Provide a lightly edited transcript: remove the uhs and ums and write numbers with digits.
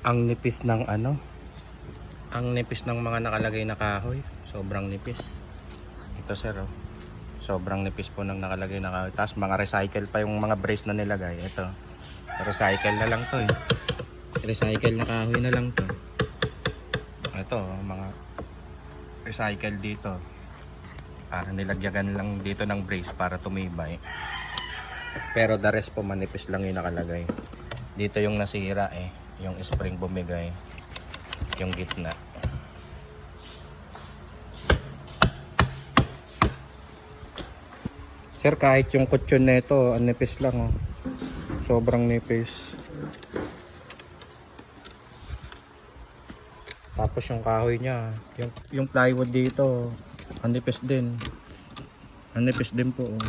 Ang nipis ng ano, ang nipis ng mga nakalagay na kahoy. Sobrang nipis. Ito sir, oh. Sobrang nipis po ng nakalagay na kahoy. Tapos mga recycle pa yung mga brace na nilagay. Ito, recycle na lang to eh. Recycle na kahoy na lang to. Ito, mga recycle dito. Nilagyan lang dito ng brace para tumibay. Pero the rest po manipis lang yung nakalagay. Dito yung nasira eh. Yung spring bumigay. Yung gitna. Sir, kahit yung kutsyon na ito, ang nipis lang oh. Sobrang nipis. Tapos yung kahoy niya, yung plywood dito, ang nipis din. Ang nipis din po oh.